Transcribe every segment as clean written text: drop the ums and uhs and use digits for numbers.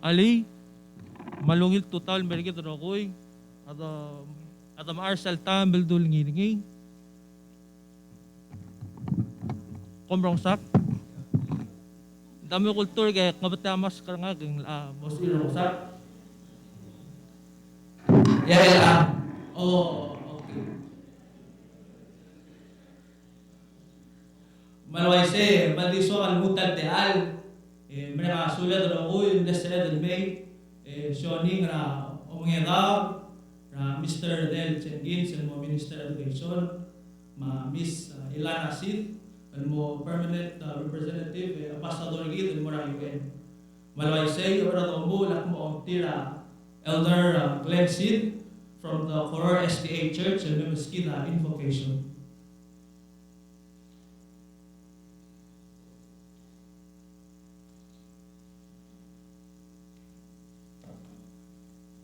Ali, malungil total merigit rokoy. Adam arsal tambel dul ngiringi. Komrong sak. Dami kultur kaya ngabata maskar nga kung mos irong sak. Ya. Oh, okay. Malwaise, maliso al mutal de al. Mereka sulit rokoy, desel del may. Shoning ra omngeda ra Mr. Del Jenkins, mo Minister Education, Miss Ilana Seid, mo Permanent Representative, Ambassador Gid, mo ra UN. Malwaise, ora tombo lak mo tira Elder Glenn Seid from the Horror SDA Church and Meskina Invocation.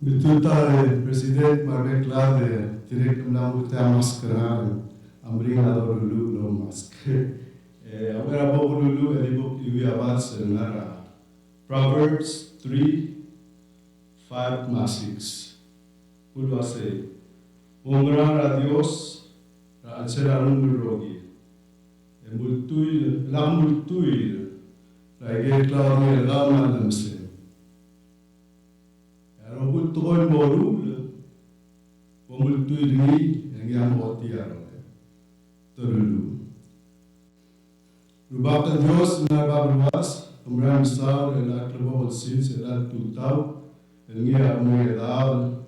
Betuta President Marbek Lade, direct mlang uta maskara, amringa do lulu lo mask. Awera bo lulu edibok iwi abas ngara. Proverbs 3:5-6. Ulwa say, Honrar a Dios, ra alcera rogi. La multuir, la igel claudia gama lamse. Robul tuon morul, pomul tuiri yang yang otiaro, terulu. Rubaka Dios na babluas, umram saul elak lebol sins elak tutau, elngia umedal,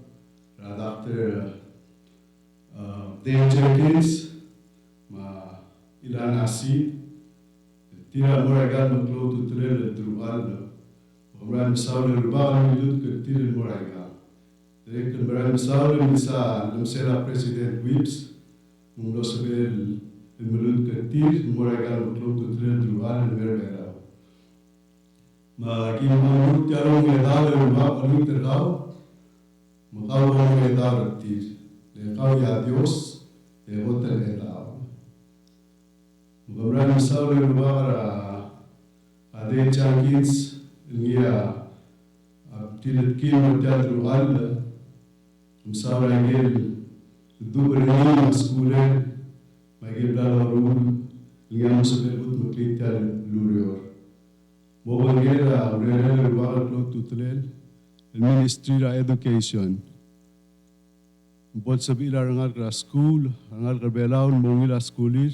Dr. Jenkins, ma Ilana Seid, tira moragal maklo tutrel drual. Umram saul rubaka milut ketir moragal. Direct umram saul misa lemsera President Whips, munglo sebel milut ketir moragal maklo tutrel drual merbera. Ma kimamut tiarong edal rubaka milut terkau. Makau orang edar tir, lekau ya Dios, hotel edar. Mukamran misal leluar ade Jenkins, ngia tilet kim teatro al, misal agel dua ni maskule, agel dalarul, ngia musabel ut maklitar lurior. Mobangela urele leluar klot tutlel. Ministry of Education. Bot sabi ila rangal ka school, rangal ka belaon mongila schoolir,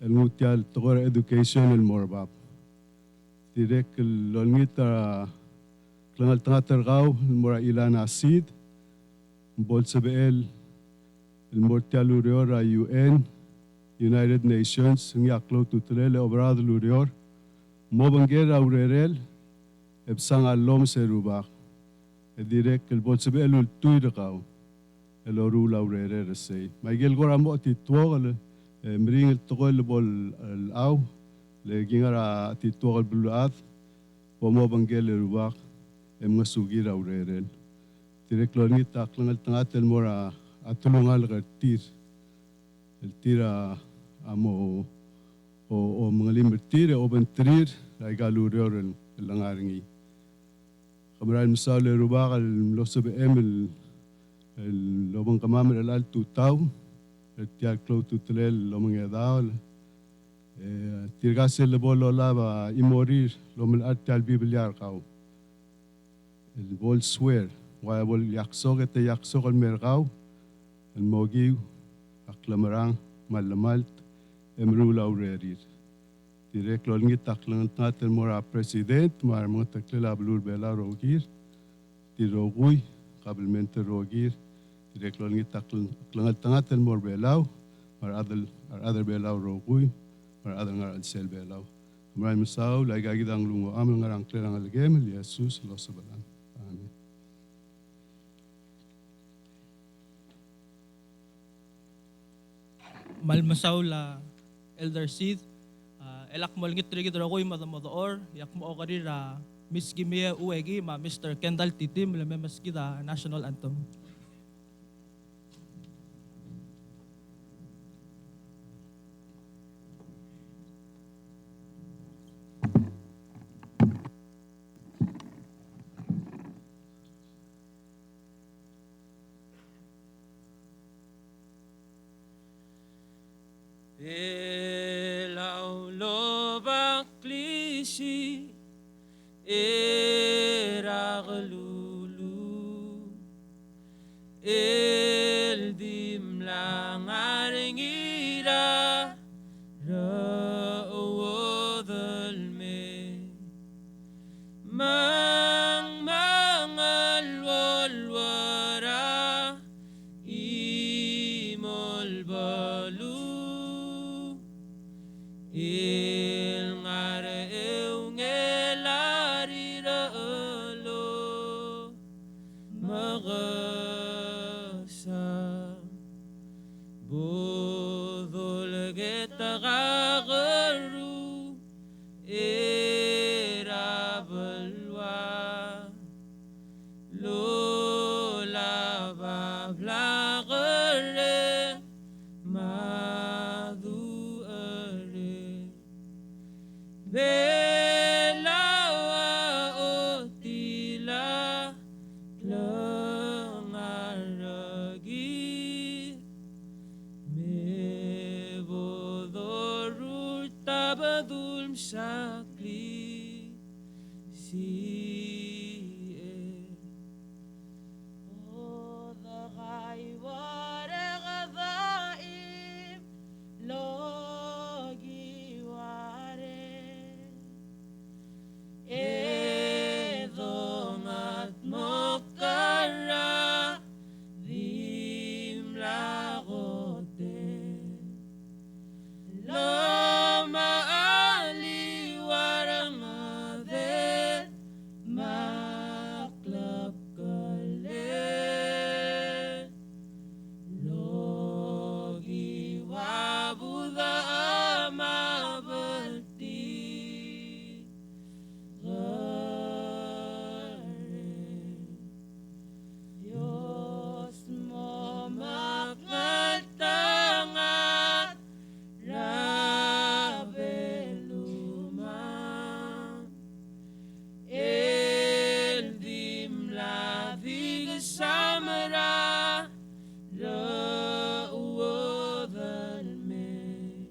el ngutial tokor education el morbab. Direk longita klangal tangatergaw mora Ilana Seid, bot sabi el mortial urior a UN, United Nations, ngiyaklo tutlele obrado urior, mobangera urerel, ebsang alom serubak. Direct el bot sabi elul tuirakaw el orula urere resay maigel gora mo titwol mring el tokol bol el aw le gingara titwol buluat po mo bangel rubak em ngasugira urere direct lo ni taklang el tangat el mora atulungal gatir el tira amo o mangalim tire o bentrir la galurior el langaringi Kamran misal rubak al losob emel el lobang kamamel al tutau el tiar klo tutlel lomang edal tirgas el bolo lava imorir lomel artal bibliar kau el bol swear wa bol yaksog et yaksog el mergau el mogiu aklamarang malamalt emrula urerir direct lo ngi taklang tatel mora president mar mo taklela blur bela rogir ti rogui kabilmente rogir direct lo ngi taklang tatel mor belau mar other belau rogui mar other ngar sel belau mar misau la gagidang lungo am ngarang klerang algem Jesus lo sabalan amen Malmasaw la Elder Seid, elak malngit trigid rakoy madamodaor, yak mo okarira Miss Gimea Uegi, ma Mr. Kendall Titim, lememaskida National Anthem. Elaulo baklisi eraglulu el dimlang aringira rawadalme mang mangalwalwara imol balu il ngare eungelari alo magasa bodol getagaru era balwa lola bablagare madu are belawa otila langaragi me bodorul tabadul sakli si Edongat mokara dim lagote lama ali warangade maklap kale logi wabuda amabati Diyos mo magmatangat rabeluma el dimladig samara rauwadalme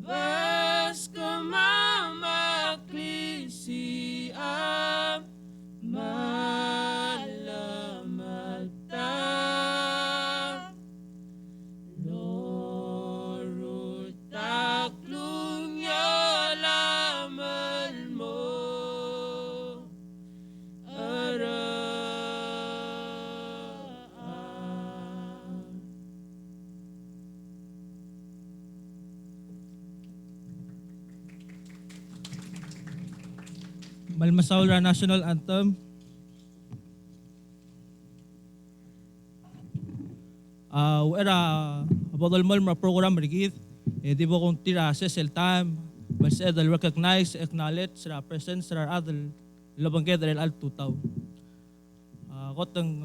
bas kamaklisi am malamata lorut taklong yalamal mo araan. Malmasaul ra National Anthem. Era abodolmol ma program rigid. Di ba kung tira el time, mas edal recognize, acknowledge ra presence ra adal labangged ra al tutaw. Kotang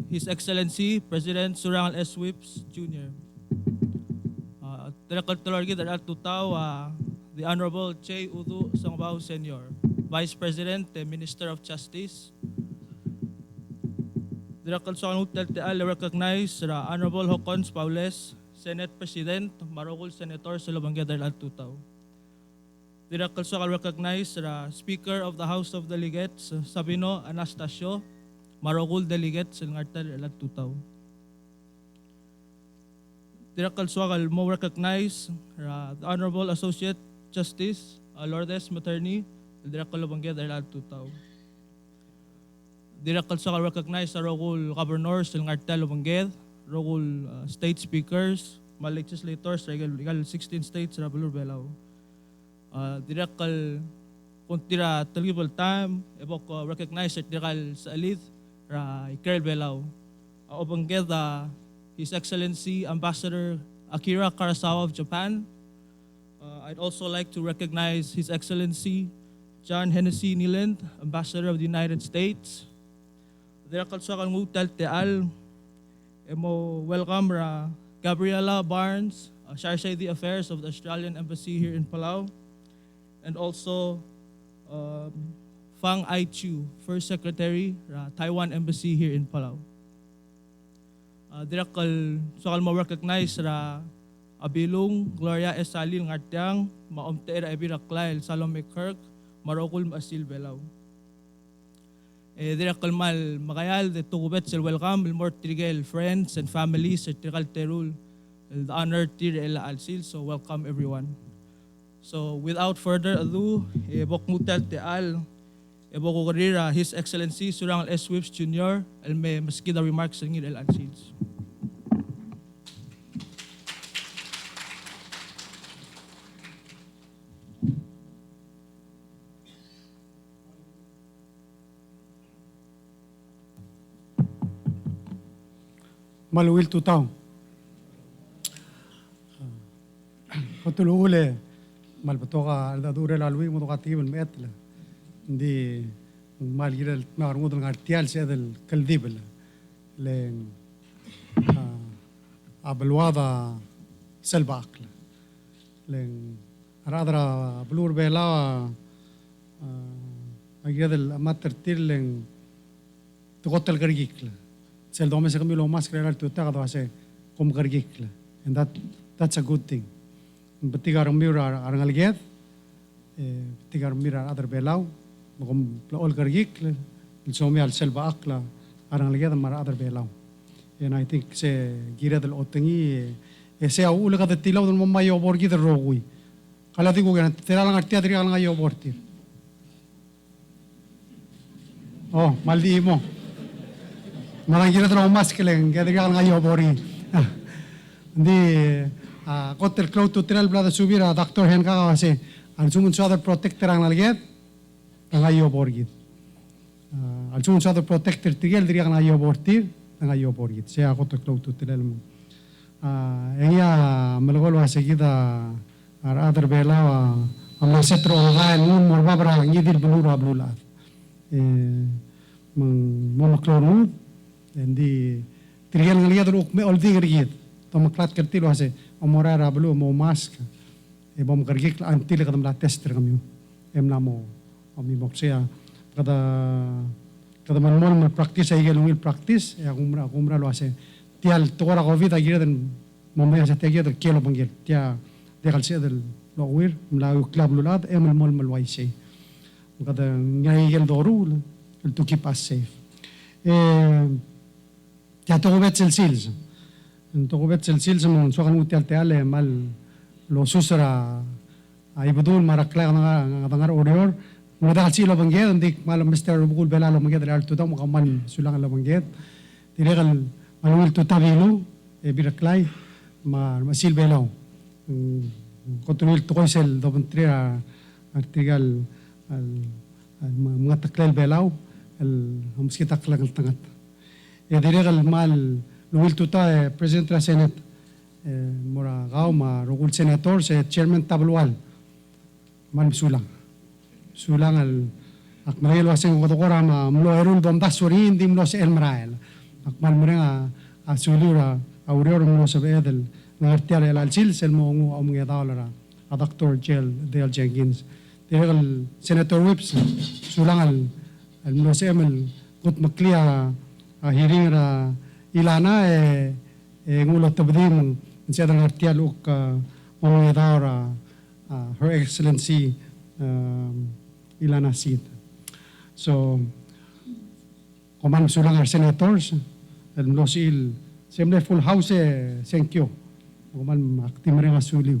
His Excellency President Surangal S. Whips Jr. Tirakal tulorgid ra al tutaw the Honorable Che Udu Sangbao Senior, Vice President, Minister of Justice. Dirakal sa hotel te al recognize ra Honorable Hocons Paules, Senate President, Marogol Senator sa Labangged al Tutaw. Dirakal sa recognize ra Speaker of the House of Delegates, Sabino Anastasio, Marogol Delegate sa Ngartal al Tutaw. Dirakal sa mo recognize ra the Honorable Associate Justice, Lourdes Materni, Dirakal Labangged al Tutaw. Dirakal sa recognize sa Rogol Governors ng Ngartal Labangged, Rogol State Speakers, mga legislators, legal 16 states, Rabalur Belaw. Dirakal kung tira talibal time, ebok recognize at dirakal sa alid, ra Ikerl Belaw. Obangged His Excellency Ambassador Akira Karasawa of Japan. I'd also like to recognize His Excellency John Hennessy Niland, Ambassador of the United States. Dirakal sa kangutal teal, emo welcome ra Gabriela Barnes, Charge the Affairs of the Australian Embassy here in Palau, and also Fang Ai-Chu, First Secretary ra Taiwan Embassy here in Palau. Dirakal sa mo recognize ra Abilong, Gloria Esalil Ngartiang, Maomteer Ebira Klail, Salome Kirk, Marokul Masil Belaw. Dira kalmal makayal de tugubet sel welcome el more trigel friends and families at trigal terul the honor tir el alsil, so welcome everyone. So without further ado, bok mutal te al boko karira His Excellency Surang S. Whips Jr. el may maskida remarks ng el alsils. Maluwil tutaw. Kutulule malbatoka aldadure lalwi mo ka tibel metla. Hindi malgira marungod ng artial sa del kaldibel. Len abelwada selbakla. Len radra blur bela agedel amater tirlen tugotel gargikla. Sel dome se camilo mas crear tu tagado ase kom gargikla, and that's a good thing. Betigar mira arangalget, betigar mira other belau, kom all gargikla, so me al selva akla arangalget mar other belau. And I think se gira del otengi se ulaga de tilaw del mamayo borgi de rogui. Kala digo gan teralang artia diri alang ayo bortir. Oh, maldi mo. Malang kira terlalu mas keleng, kaya dia kalau ngayo bori. Di kotel cloud tu teral belada subir a doktor hen kaka wase, al sumun suada protector ang nalget, ngayo bori. Al sumun suada protector tigel dia ngayo bortir, ngayo bori. Saya kotel cloud tu teral mo. Iya melagol wase kita other bela amla setro ngain mun morbabra ngidil belura belula. Memaklonu. Hindi tirigel ng liya dulu me oldi gergit to maklat kerti lo ase omora rablu mo mask e bom gergik antil kadam la tester kami emla mo ami boxia kada man mol practice ay gelungil practice e kumra lo ase tial tora covid agir den momaya sa tiagir der kelo bangil tia dekal se del lo wir mla club lulad emel mol mal waise kada ngai gel doru to keep us safe ya togobet el sils. Togobet el sils mo so kan utial teale mal lo susra ay budul marakla nga dangar orior mo dal silo bangged ndik mal Mr. Bugul bela lo mangged al tuta mo kaman sulang lo mangged tiregal malul tutabilu e biraklay masil belaw kotunil tukoysel do bentria artigal al mga taklel belaw al humski taklang tangat ya diregal mal luwil tuta president la senate mora gaw ma rogul senator se chairman tablual man sulang al akmail waseng kodokora ma mlo erul bomda suri indim lo se elmrael akmal mrenga asulura aurior mlo se bedel ngartial el alsil sel mo ngu amnge dalara a Dr. Jenkins diregal senator whips sulang al mlo se emel kut maklia hearing ra Ilana ngulo tabdim sa dang artial uk omedara Her Excellency Ilana Seid. So koman sulang ar senators el losil semble full house thank you. Koman aktimre nga suliw.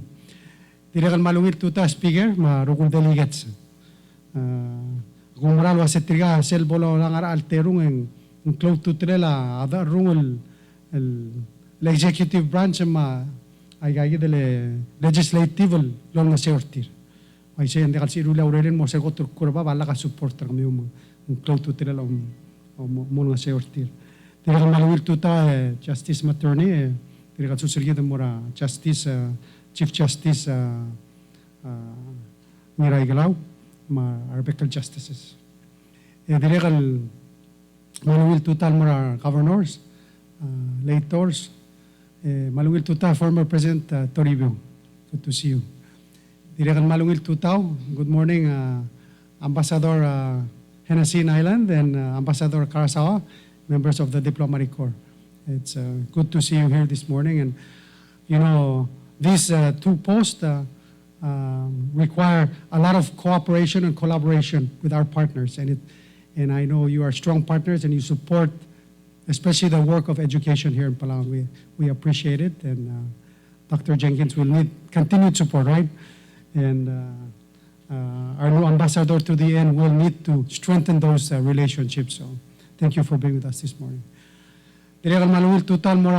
Tirakan malungit tuta speaker ma rukul delegates. Gumral wa setriga sel bolo lang ar alterung en close to trela ada rung el executive branch ma ay gagi dele legislative long na seortir ay say ande kalsi rula urelen mo se gotur kurba bala ka support kami close to trela mo na seortir tira malwir tuta justice mattorney tira susurgi de mora justice chief justice Mira Igalaw ma arbitral justices tira Manuel Tuta mura governors, lators, Manuel Tuta former President Toribio. Good to see you. Direkan Manuel Tuta, good morning, Ambassador Hennessin Island and Ambassador Carasawa, members of the Diplomatic Corps. It's good to see you here this morning. And you know, these two posts require a lot of cooperation and collaboration with our partners, and I know you are strong partners and you support, especially the work of education here in Palawan. We appreciate it, and Dr. Jenkins will need continued support, right? And our new ambassador to the end will need to strengthen those relationships. So thank you for being with us this morning. Tirikan malungil total more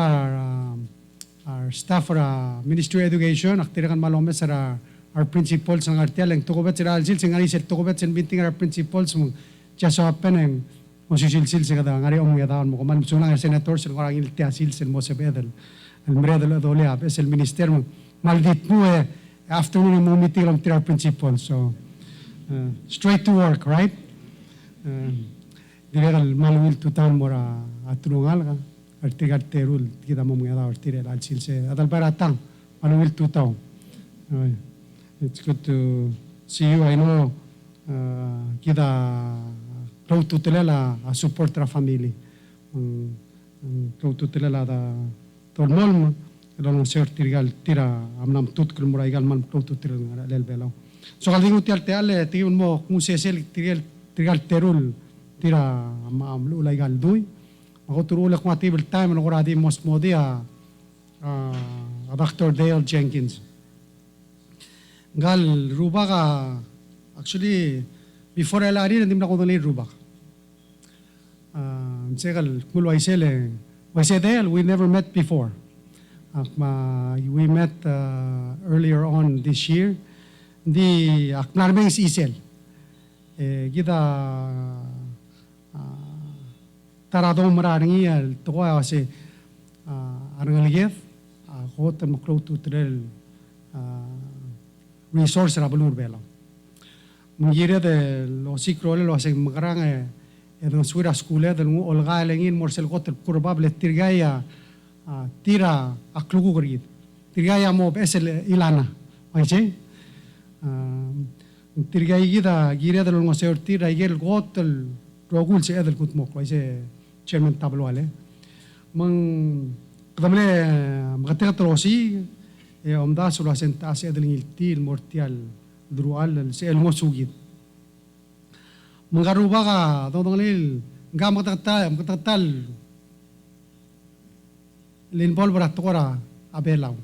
our staff for Ministry of Education, tirikan malome sa our principals ng artial, ang tukobet sila alsil, sing ari sila tukobet sin binting our principals mong just open ang masusilsil sila kada ngari omong yadaon mo kuman sunang senators sila ngorang iltia silsil mo sa bedel al mredel adoliab es el minister mong maldit mo afternoon mo meeting lang tira principals, so straight to work, right? Direkal malungil total mora atulungal ka artigal terul kita mo mga daw artigal alsil se adal baratang malungil total. It's good to see you. I know kita close to telela support our family. Close to telela da tormol elong ser tirgal tira amnam tut kul muraigal man close to tirgal lel belaw. So kaldingu tial teale tiun mo kung sesel tirgal terul tira amlu laigal dui. Ako turula kung atibel time no kuradi most modia Dr. Dale Jenkins. Gal ruba ka, actually, before I lari, nandim na ko doon ruba. Sekal, kung waisele, Dale, we never met before. We met earlier on this year. Di, aknarmeng si Isel. Kita, taradong mararing iyal, toko kasi, arangaligeth, ako tamaklo tutrel, resource ra balur bela mungira de lo sikro lo se magrang en suira skule de ngu olga lengin morsel got probable tirgaya tira aklugu grid tirgaya mo esel Ilana aiche tirgaya gida gira de lo se tira igel got rogul se edel kut mok aiche chairman tablo ale mang kadamle magatek trosi omda sula senta se adling til mortial drual se el mosugit mangaruba ka dodong lil gam katatal lin bol bra tora abelaw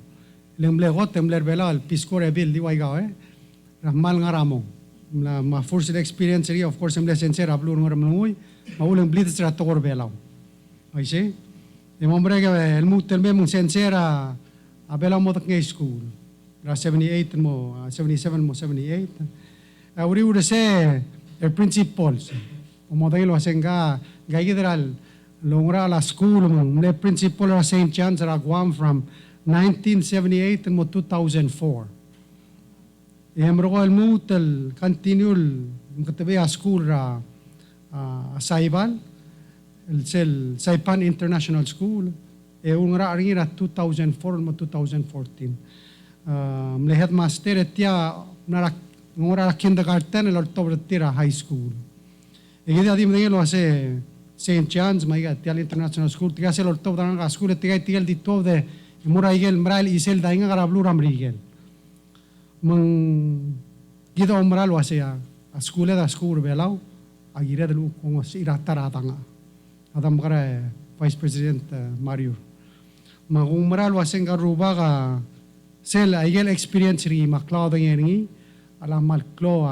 lemble got temler belal piskore bil diway gaw rahmal ngaramo ma first experience ri of course emle senser ablu ngaramnui maulang blitz ra tor belaw ay se hombre que el mutel mem sensera abela mo tak ngay school ra 78 mo 77 mo 78 uri uri se el principals o modelo asenga gayidral longra la school mo le principal ra St. John's ra Guam from 1978 mo 2004 emro el mutel continual katabi a school ra Saibal el Saipan International School ungra aringira 2004 mo 2014 le headmaster etia nara ngora kindergarten el october tira high school egida dim de lo hace St. John's maiga tial International School tiga sel october nga school tiga tigal dito de mura igel mral isel dainga gara blur amrigel mang gida omral lo hace a school da school belau agira de lu con ira taratanga adam gara Vice President Mario magumral waseng garuba ka sel aigel experience ri maklaw da ngi ala malklo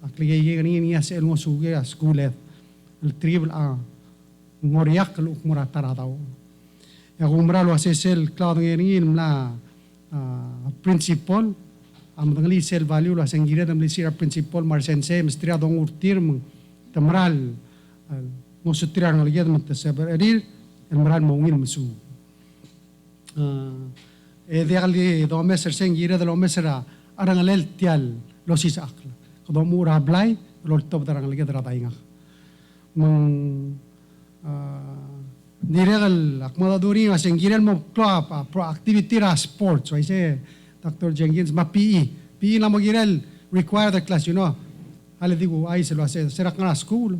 akligay ngi ni sel mo suge a school el triple a ngoriak lu mura tarataw ya gumral wasel klaw da ngi mla principal am dangali sel value la sengira dam lisira principal marsense mestria dong urtir tamral mo sutira ngaliyad matasabar edir el maral mo ngin musu degali do meser sengira de lo mesera arangalel tial los isakla do mura blay lo top darangal ge dara dainga mong diregal akmada duri sengira mo club pro activity ra sports so ise Dr. Jenkins ma PE na mo girel require the class hali digo ay se lo hace serak nga school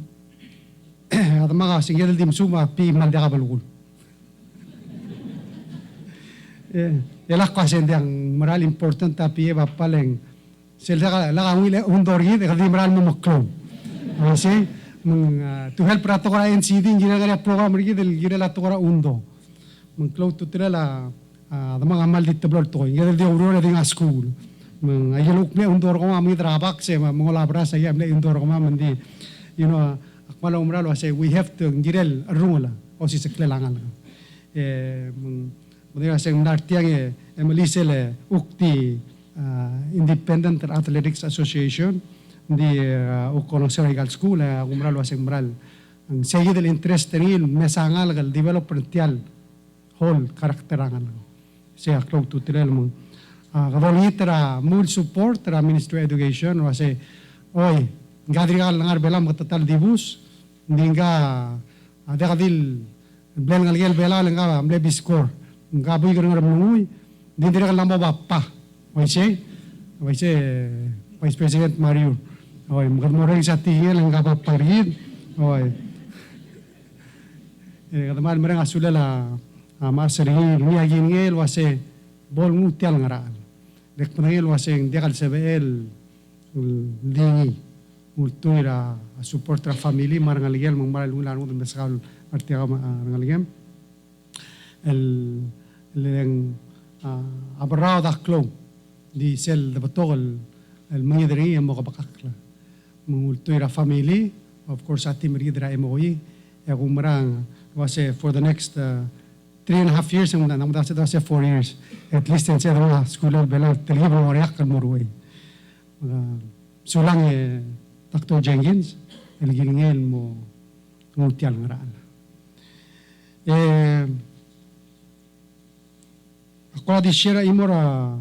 at mga sengira dim suma PE man da balugul elak kasi ang maral important tapi bapaleng sila la ang undorgi de kadi maral mo maklo kasi to help rato ka NCD gira kaya program rigi del gira la to kara undo maklo to tira la the mga amal dito blor to gira de uro de nga school ayeluk me undor ko ma mi trabak se mga labra sa yam le undor ko ma mandi akmala umral wase we have to girel rungala o si seklelangan Muna sa nartiyang emalisele ukti Independent Athletics Association di ukonong sa Regal School umral waseng maral ang segi del interest rin mesangal gal developmental whole karakterangan siya klog tutirel mo kadolitra mul support ra Ministry of Education wase oy gadrigal ngar belam katatal dibus ndinga adakadil blen ngalgel bela nga amle biskor ngaboy ko nga munguy din dire kalamba bappa Vice President Mario oy magmorang sa tingel ang kapaparid oy kadamal mereng asula la masari niya gingel wase bol ngutial ngaral dek panangel wase dekal sebel lingi ultura support ra family marang aligel mong maral ulan ng mesakal artiya ngaligem el abarrao daklo di sel de batol el mangidri mo kabakakla mungultoy ra family of course ati meridra emoyi e kumrang wase for the next 3.5 years ang namda sa 4 years at least en sa school bela telibro moriak kan morui sulang Dr. Jenkins el gilingel mo ngutial ngaran ako di share imora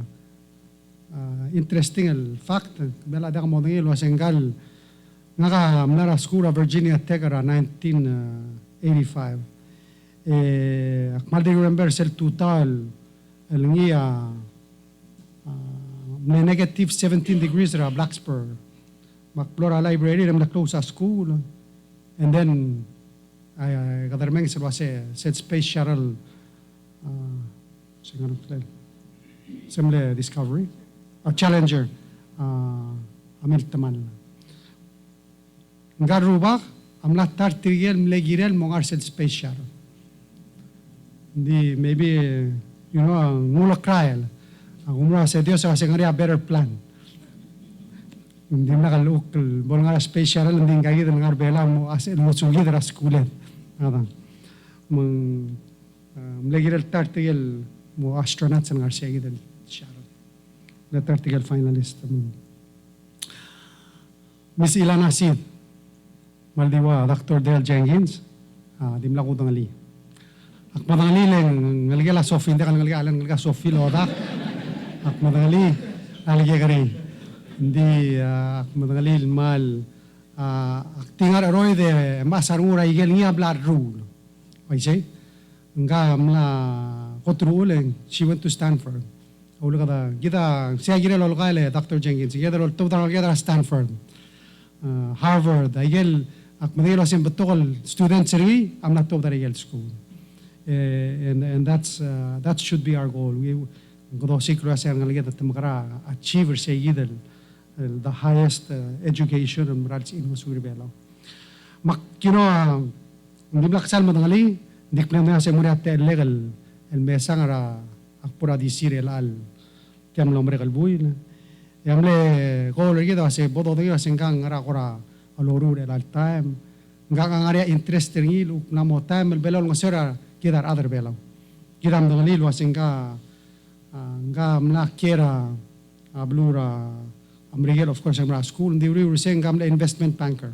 interesting el fact bela da mo ngil wasenggal nga mnara school of Virginia Tech ra 1985 akmal di remember sel total el ngia negative 17 degrees ra Blacksburg Macplora library ram na close sa school and then kadarmeng sa set space shuttle semble discovery challenger amil taman ngarubak amla tartigel mlegirel mongar set space shuttle di maybe ngula krael umra sa Dios sa ngari a better plan hindi na kaluk bol nga space shuttle hindi kagi ng arbela mo as mo sugi dra skulet mlegirel tartigel mo astronauts ang arsegi del shuttle the tartigel finalist Miss Ilana Seid maldiwa Dr. Del Jenkins dimla ko dangali akmadangali leng ngalgela Sophie hindi ka ngalgela Sophie loda akmadangali alge kare hindi akmadangali mal tingar aroy de masarura igel niya blood rule okay nga mla kotruleng she went to Stanford ulo kada kita siya gira lol kale Dr. Jenkins together all together Stanford Harvard igel akmadilo sim betokol students ri am not to the school and that should be our goal we godo sikro sa ngalagay at makara achieve sa yidel the highest education and moral in Missouri belo hindi blaksal madangali dikna na sa mura te legal el mesang ra akpura di sire al tiam lombre kalbuy na yamle ko lagi da se bodo de singkang ra kora aloru de al time nga area interest ringi lu na mo time el belol ngosera kidar other belo kidam dangali lu singka nga mla kera ablura amrigel of course amra school ndi uri sing gamle investment banker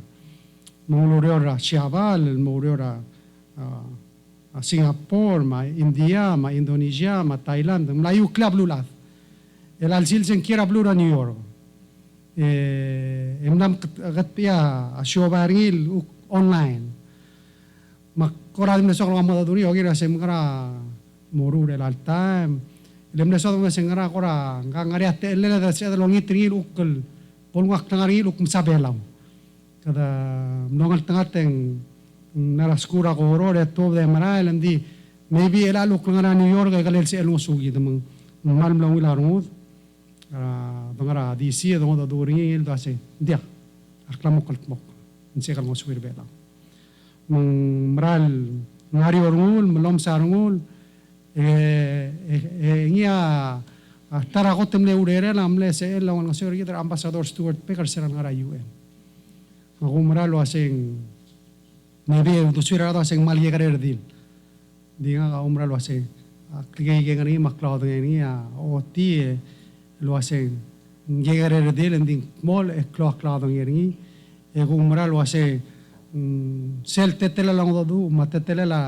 mongolora Siabal mongolora Singapore, ma India, ma Indonesia, ma Thailand, Melayu club lulat. El alsil sen kira blura New York. Emnam katpia asyobaril online. Makora din sa mga madaduri ogi ra sem kara moru el al time. Lem na sa mga sengara kora ngari ate lela da sa longi tril ukol polwak tangari uk msabelaw. Kada mnongal tangateng naraskura ko horor at to de maral andi maybe elalo ko nga New York ay kalel si elong sugi damang malum lang wila rungud bangara DC dong da during il da se dia aklamok kalmok inse kalmok suwir bela mang maral ngari orngul melom sarungul ngia tara ko temle urere lamle se el lang se orgi ambassador Stuart Pecker seran ngara UN ako maral lo asing maybe to suira da asing mal ye karer din di nga umra lo asing kigay ngani maklaw ngani o ti lo asing ngegare del ending mol e klaw ngani e umra lo asing sel tetela lang do matetela la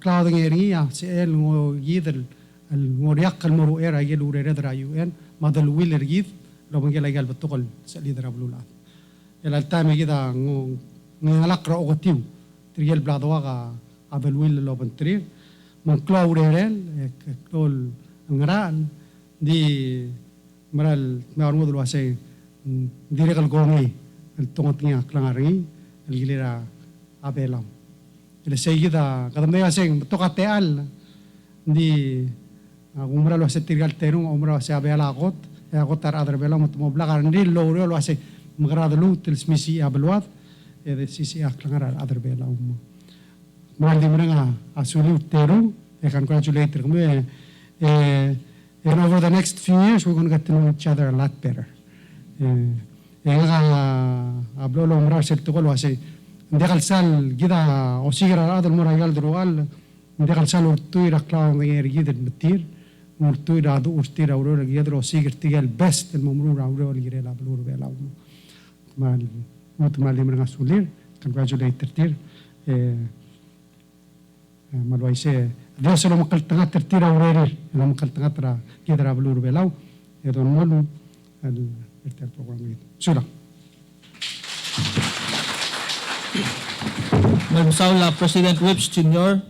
klaw ngani se el ngo yidel el ngoriak al moru era yel urere dra UN madal willer yid lo mangela gal betokol sa lidera blulat el altame gida ngalak ro otiu triel bladwaga abel will lo bentrir mon claurerel tol ngran di maral maarmud lo ase dire kal gongi el tongatnya klangari el gilera abelam el seguida kadam ya sing tokateal di umra lo ase tirgal terung umra ase abela got agotar adar belam mo blagar ndi lo lo ase magrad lu tel smisi abelwat e sisi aklangar adar belam Maldi mereka asuli teru, I congratulate them. And over the next few years, we're going to get to know each other a lot better. Hablo lo mera ser todo lo hace. De calzal gida o sigra adal mora gal drogal. De calzal urtuira clown de ergid metir. Urtuira adu urtira aurora gidro sigir tigal best el momrura aurora girela blur bela. Mal maldi mereka asulir. Congratulate tir. Malwaise Dios lo makal tanga tertira urerir lo makal tanga tra kidra blur belau e don molu el program sura Magsaula President Whips Jr.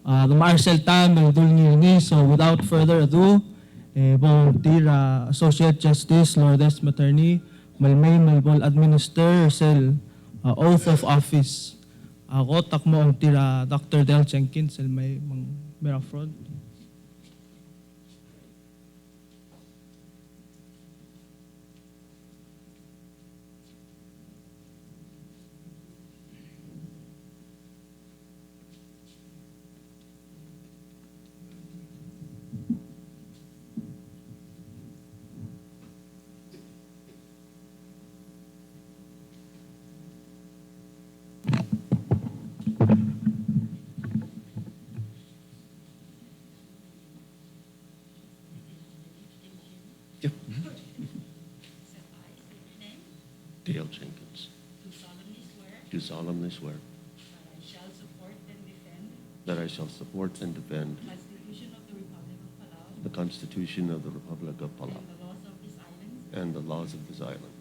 The Marcel Tam will do ni so without further ado volunteer Associate Justice Lourdes Materni malmay malbol administer sel oath of office ako takmo ang tira Dr. Del Jenkins el may mera fraud. Dale Jenkins. Do solemnly swear. That I shall support and defend. The Constitution of the Republic of Palau. And the laws of this island.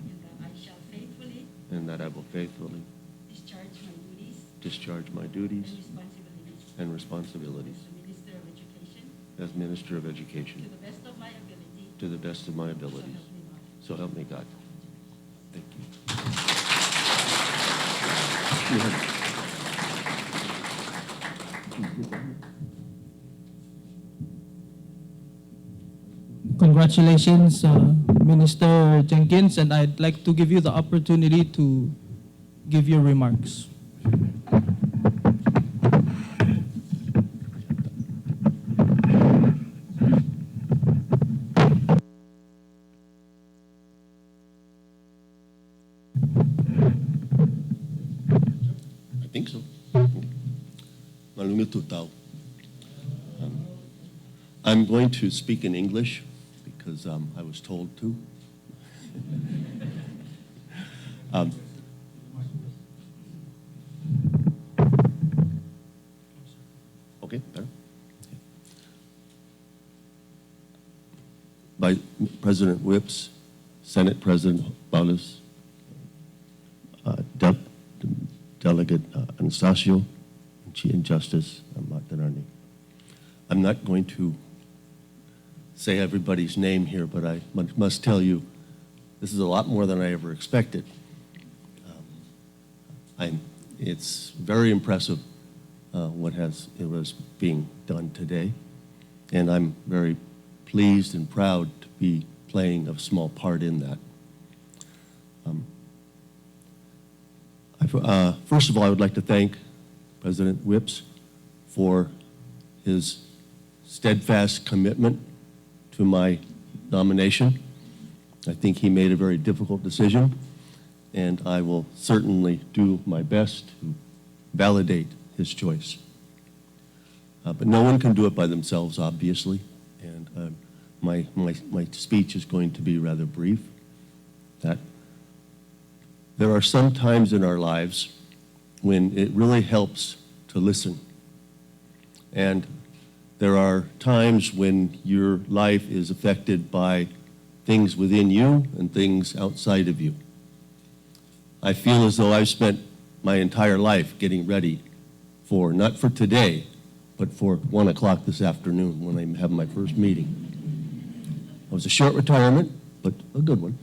And that I will faithfully. Discharge my duties. And responsibilities. As Minister of Education. To the best of my abilities. So help me God. Thank you. Congratulations, Minister Jenkins, and I'd like to give you the opportunity to give your remarks. I think so. I'm going to speak in English because I was told to. Okay, better. By President Whips, Senate President Paulus, Delegate Anastasio, and Chief Justice Matanani. I'm not going to say everybody's name here, but I must tell you, this is a lot more than I ever expected. It's very impressive it was being done today. And I'm very pleased and proud to be playing a small part in that. First of all, I would like to thank President Whips for his steadfast commitment to my nomination. I think he made a very difficult decision, and I will certainly do my best to validate his choice. But no one can do it by themselves, obviously, and my speech is going to be rather brief. That there are some times in our lives when it really helps to listen. And there are times when your life is affected by things within you and things outside of you. I feel as though I've spent my entire life getting ready for, not for today, but for 1 o'clock this afternoon when I have my first meeting. It was a short retirement, but a good one.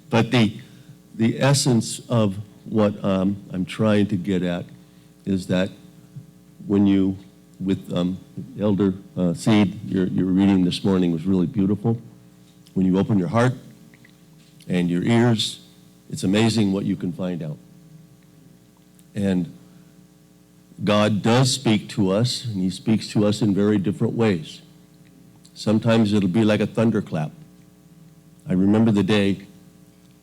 But the essence of what I'm trying to get at is that when you, with Elder Seid, your reading this morning was really beautiful. When you open your heart and your ears, it's amazing what you can find out. And God does speak to us, and he speaks to us in very different ways. Sometimes it'll be like a thunderclap. I remember the day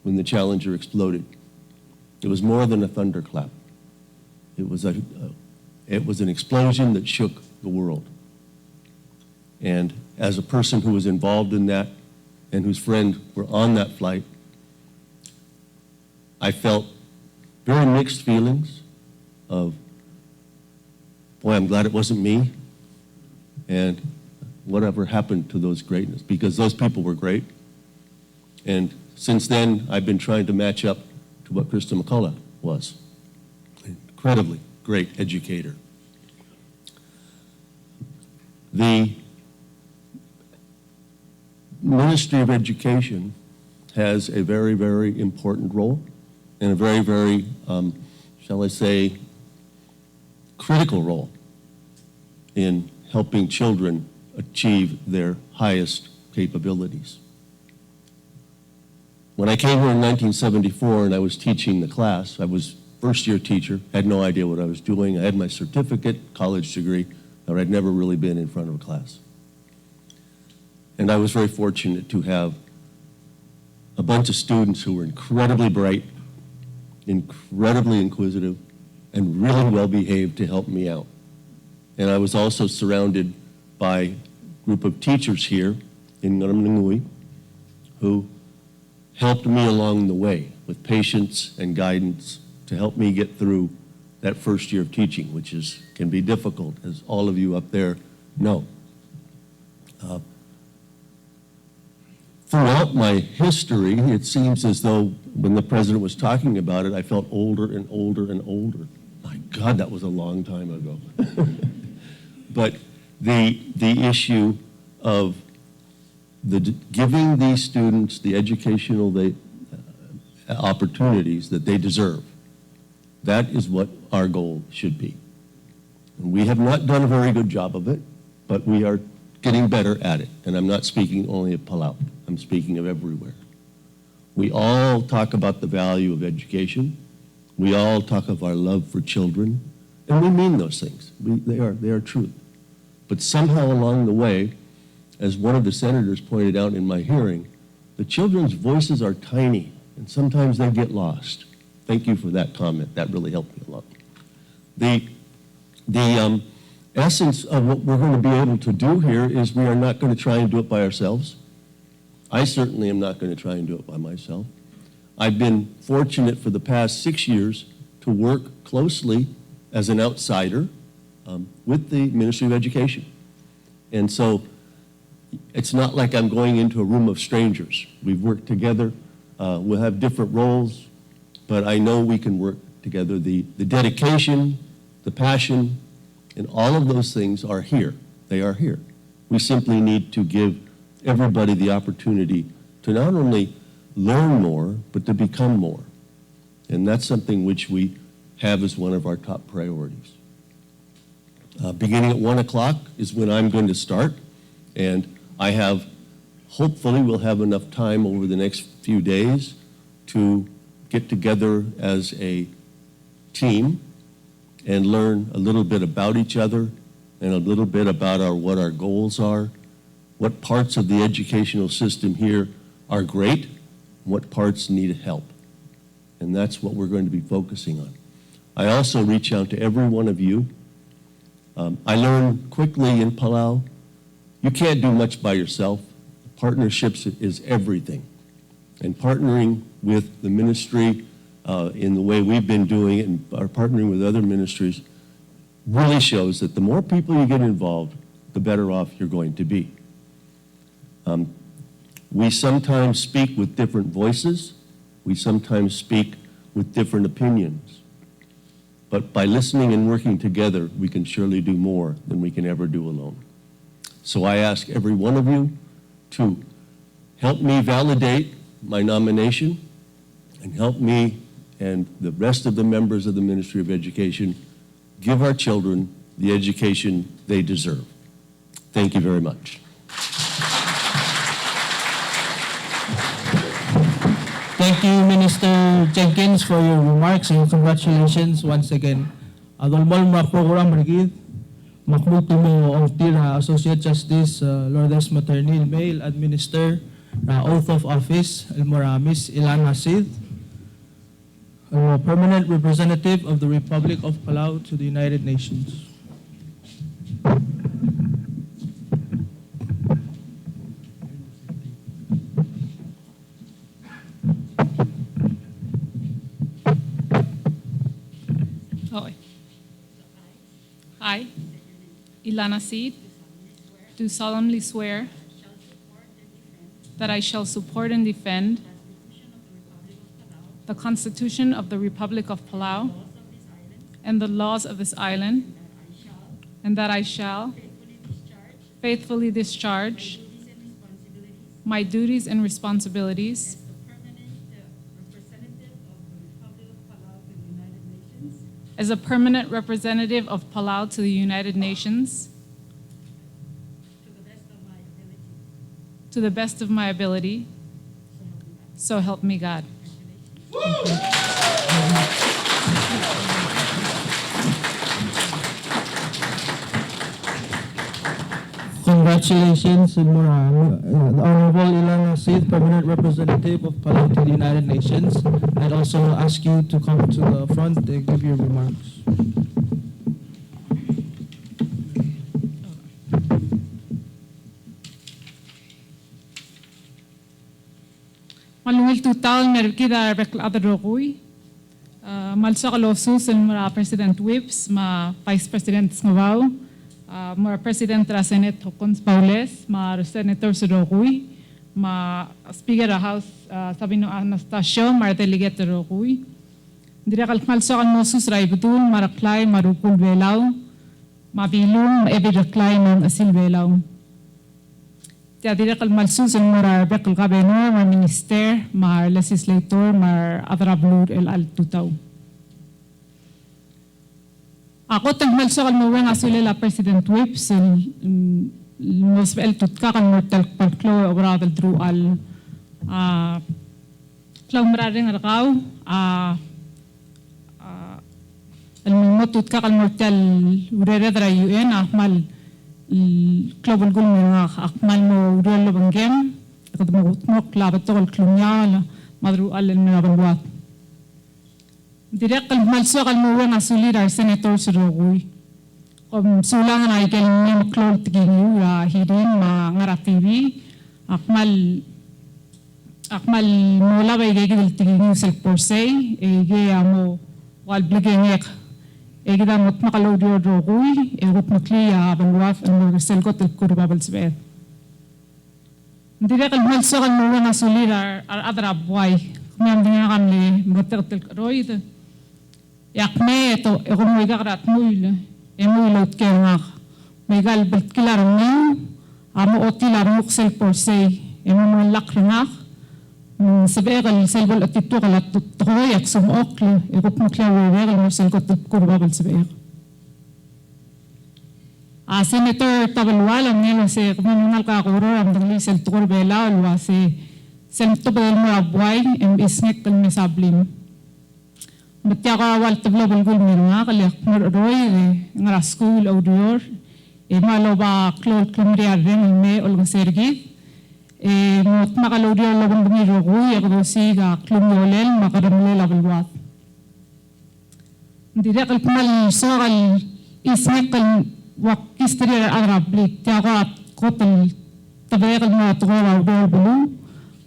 when the Challenger exploded. It was more than a thunderclap. It was an explosion that shook the world. And as a person who was involved in that and whose friend were on that flight, I felt very mixed feelings of, boy, I'm glad it wasn't me, and whatever happened to those greatness, because those people were great. And since then, I've been trying to match up to what Krista McCullough was. Incredibly great educator. The Ministry of Education has a very, very important role and a very, very, shall I say, critical role in helping children achieve their highest capabilities. When I came here in 1974 and I was teaching the class, I was first-year teacher, had no idea what I was doing. I had my certificate, college degree, but I'd never really been in front of a class. And I was very fortunate to have a bunch of students who were incredibly bright, incredibly inquisitive, and really well-behaved to help me out. And I was also surrounded by a group of teachers here in Ngarmnangui who helped me along the way with patience and guidance to help me get through that first year of teaching, which can be difficult, as all of you up there know. Throughout my history, it seems as though when the president was talking about it, I felt older and older and older. My God, that was a long time ago. But the issue of giving these students the educational opportunities that they deserve, that is what our goal should be. And we have not done a very good job of it, but we are getting better at it. And I'm not speaking only of Palau. I'm speaking of everywhere. We all talk about the value of education. We all talk of our love for children, and we mean those things. They are true. But somehow along the way, as one of the senators pointed out in my hearing, the children's voices are tiny, and sometimes they get lost. Thank you for that comment. That really helped me a lot. The essence of what we're going to be able to do here is we are not going to try and do it by ourselves. I certainly am not going to try and do it by myself. I've been fortunate for the past 6 years to work closely as an outsider with the Ministry of Education. And so it's not like I'm going into a room of strangers. We've worked together. We'll have different roles, but I know we can work together. The dedication, the passion, and all of those things are here. They are here. We simply need to give everybody the opportunity to not only learn more, but to become more. And that's something which we have as one of our top priorities. Beginning at 1 o'clock is when I'm going to start, and hopefully we'll have enough time over the next few days to get together as a team and learn a little bit about each other and a little bit about what our goals are, what parts of the educational system here are great, what parts need help. And that's what we're going to be focusing on. I also reach out to every one of you. I learned quickly in Palau, you can't do much by yourself. Partnerships is everything. And partnering with the ministry in the way we've been doing it and are partnering with other ministries really shows that the more people you get involved, the better off you're going to be. We sometimes speak with different voices. We sometimes speak with different opinions. But by listening and working together, we can surely do more than we can ever do alone. So I ask every one of you to help me validate my nomination and help me and the rest of the members of the Ministry of Education give our children the education they deserve. Thank you very much. Thank you, Minister Jenkins, for your remarks and congratulations once again. Adolmol mga program rigid, makmuto mo ang tira Associate Justice Lourdes Maternil Mail Administer Oath of Office Miss Ilana Seid, Permanent Representative of the Republic of Palau to the United Nations. I, Ilana Seid, do solemnly swear that I shall support and defend the Constitution of the Republic of Palau and the laws of this island, and that I shall faithfully discharge my duties and responsibilities as a permanent representative of Palau to the United Nations to the best of my ability. So help me God. Congratulations, the Honorable Ilana Seid, Permanent Representative of Palau to the United Nations. I'd also ask you to come to the front and give your remarks. Malungil tutal merkida rekl adrogui. Malsa kalosus el mura President Whips ma Vice President Ngawao. Mura President ra Senate Hokons Paules, ma Senator Sudogui, ma Speaker ra House Sabino Anastasio, ma Delegate Rogui. Dire kalmalsa kalmosus ra ibudul maraklay marupul belaw, ma bilung ma ebiraklay ng asil belaw. Dire kalmalsus el mura bekal gabeno, ma minister, ma legislator, ma adrablur el altutaw. Ako tangmal sa kalmawang asuli la President Whips, el tutka kalmurtal palklo obradal drual. Klaw maraming arakaw, el mo tutka kalmurtal ureredra UN, akmal klaw bulgul mga akmal mo urelo banggem, akadamagutmok labat to kalklunya, madrual el minabalwat. Direk kalmalso kalmuwang asulirar Senator Sudogui. Sulang na ikel ni maklol tigingyu hidin ngara TV. Akmal mola ba igigil tigingyu self por se. Ege amo walbligengek. Ege damot makalaudio Rogui. Egot makli balwaf ang morgeselgot el kurbabal sbet. Direk kalmalso kalmuwang asulirar adrabway. Kumiyam din kami motel roid. Yakme ito ekonomi kakrat muil emulot kengak megal belkilar niu amo otilar muksel por se emo lakringak Sabegal selbol at ito kalat tukoyak sumokle ikot maklawegal mo selgot kurbabal sabeg. Senator Tabalwalang nilo si kumunungal ka kuro ang dali sel tukor bela ulwa si sel tubal mo abway isnek tal mesablim. Matya ka wal tabla bulgul mirunga kalyak maroy ngara school audior malo ba klol klimriar ren me olga sergi mot makalaudior laban bumiro ko yakdosi ga klumolel makaramle labalwat. Hindi kal pumal soal isnek kal wak istri arablik tiako at kotel tabay kal mga tukor audior bulu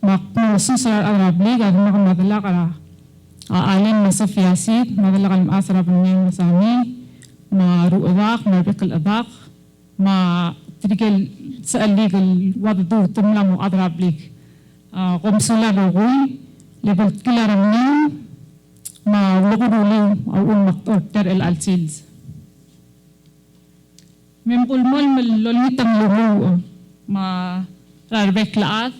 mak susar arablik at makamadala kara alin na sa fiasit madala kal maasarap ng masami maruawak mabikal abak ma trigel sa illegal wadado tumla mo adrablik komsula rogoy level kilaram ni ma luguduli au maktor el alsils membulmol malolitam lugu ma rarbeklaat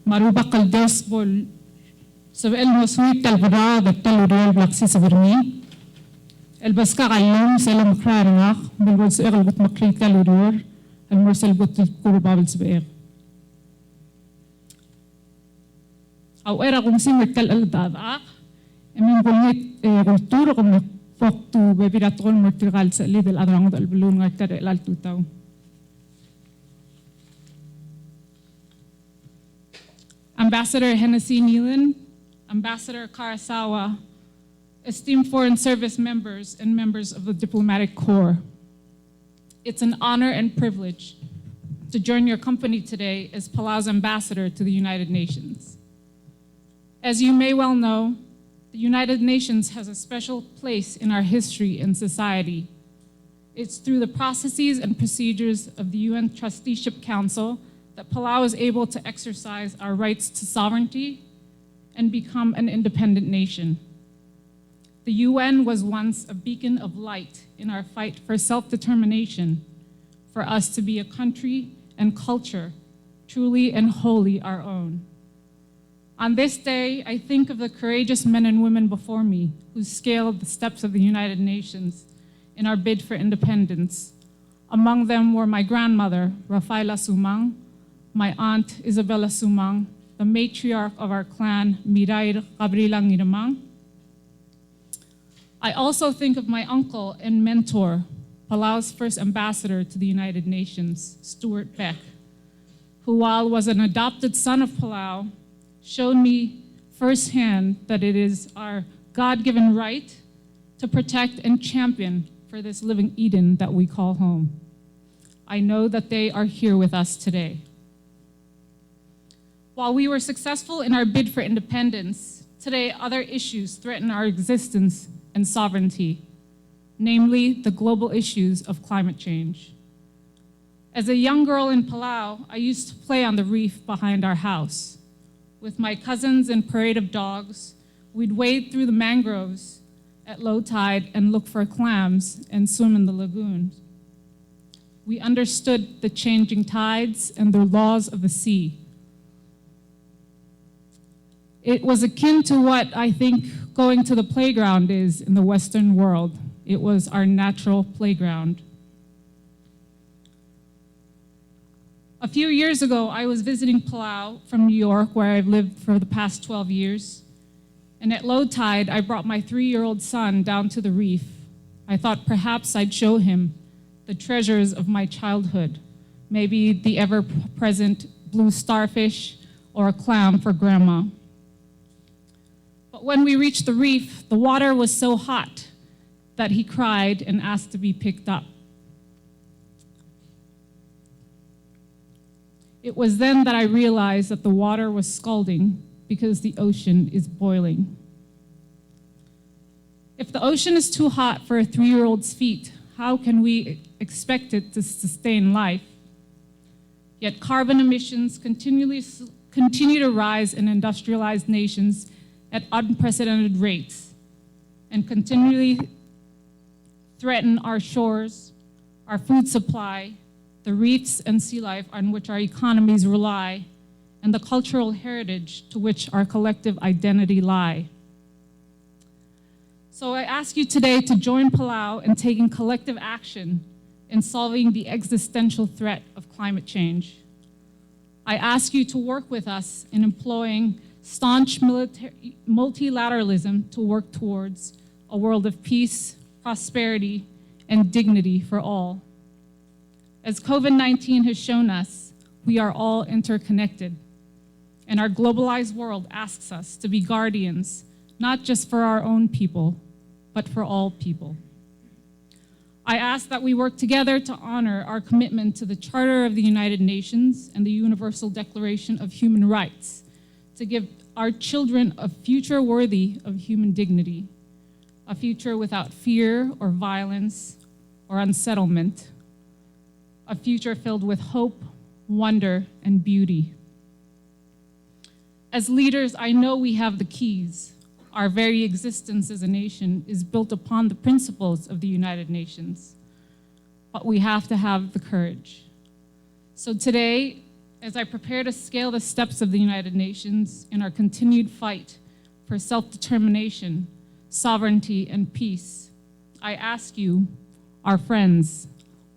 marubak kal desbol sabel mo sweet talbara datal real blaksi saberni el baska kalong selam krarnak bulbul sa ekal gut makrita ludur المرسل قلت الكوربابل سبير أو إيرا قمسين مكال الداداق من قلت قلتور قم فوقتو ببيرات قول مرتغال سأليد الأدران ودى البلون غير الالتوتاو Ambassador Hennessy Nealon, Ambassador Karasawa, esteemed foreign service members and members of the diplomatic corps. It's an honor and privilege to join your company today as Palau's ambassador to the United Nations. As you may well know, the United Nations has a special place in our history and society. It's through the processes and procedures of the UN Trusteeship Council that Palau is able to exercise our rights to sovereignty and become an independent nation. The UN was once a beacon of light in our fight for self-determination, for us to be a country and culture truly and wholly our own. On this day, I think of the courageous men and women before me who scaled the steps of the United Nations in our bid for independence. Among them were my grandmother, Rafaela Sumang, my aunt, Isabella Sumang, the matriarch of our clan, Mirair Gabriela Ngiramang. I also think of my uncle and mentor, Palau's first ambassador to the United Nations, Stuart Beck, who, while was an adopted son of Palau, showed me firsthand that it is our God-given right to protect and champion for this living Eden that we call home. I know that they are here with us today. While we were successful in our bid for independence, today other issues threaten our existence and sovereignty, namely the global issues of climate change. As a young girl in Palau, I used to play on the reef behind our house. With my cousins and parade of dogs, we'd wade through the mangroves at low tide and look for clams and swim in the lagoons. We understood the changing tides and the laws of the sea. It was akin to what I think going to the playground is in the Western world. It was our natural playground. A few years ago, I was visiting Palau from New York, where I've lived for the past 12 years. And at low tide, I brought my 3-year-old son down to the reef. I thought perhaps I'd show him the treasures of my childhood, maybe the ever-present blue starfish or a clam for grandma. But when we reached the reef, the water was so hot that he cried and asked to be picked up. It was then that I realized that the water was scalding because the ocean is boiling. If the ocean is too hot for a 3-year-old's feet, how can we expect it to sustain life? Yet carbon emissions continue to rise in industrialized nations at unprecedented rates and continually threaten our shores, our food supply, the reefs and sea life on which our economies rely, and the cultural heritage to which our collective identity lie. So I ask you today to join Palau in taking collective action in solving the existential threat of climate change. I ask you to work with us in employing staunch multilateralism to work towards a world of peace, prosperity, and dignity for all. As COVID-19 has shown us, we are all interconnected, and our globalized world asks us to be guardians, not just for our own people, but for all people. I ask that we work together to honor our commitment to the Charter of the United Nations and the Universal Declaration of Human Rights, to give our children a future worthy of human dignity, a future without fear or violence or unsettlement, a future filled with hope, wonder, and beauty. As leaders, I know we have the keys. Our very existence as a nation is built upon the principles of the United Nations, but we have to have the courage. So today, as I prepare to scale the steps of the United Nations in our continued fight for self-determination, sovereignty, and peace, I ask you, our friends,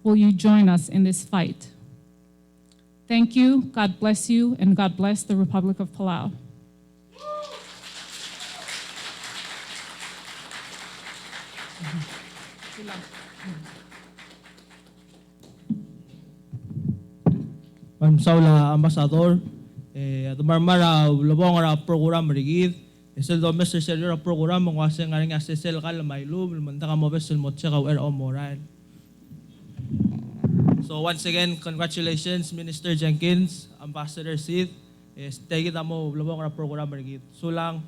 will you join us in this fight? Thank you, God bless you, and God bless the Republic of Palau. Saula Ambassador, at marmara lobong ra program rigid, esel do Mr. Sergio program mo kasi nga nga sesel kal mailum manda ka mo besel mo tsaka o moral. So once again, congratulations Minister Jenkins, Ambassador Seid, take it mo lobong ra program rigid. Sulang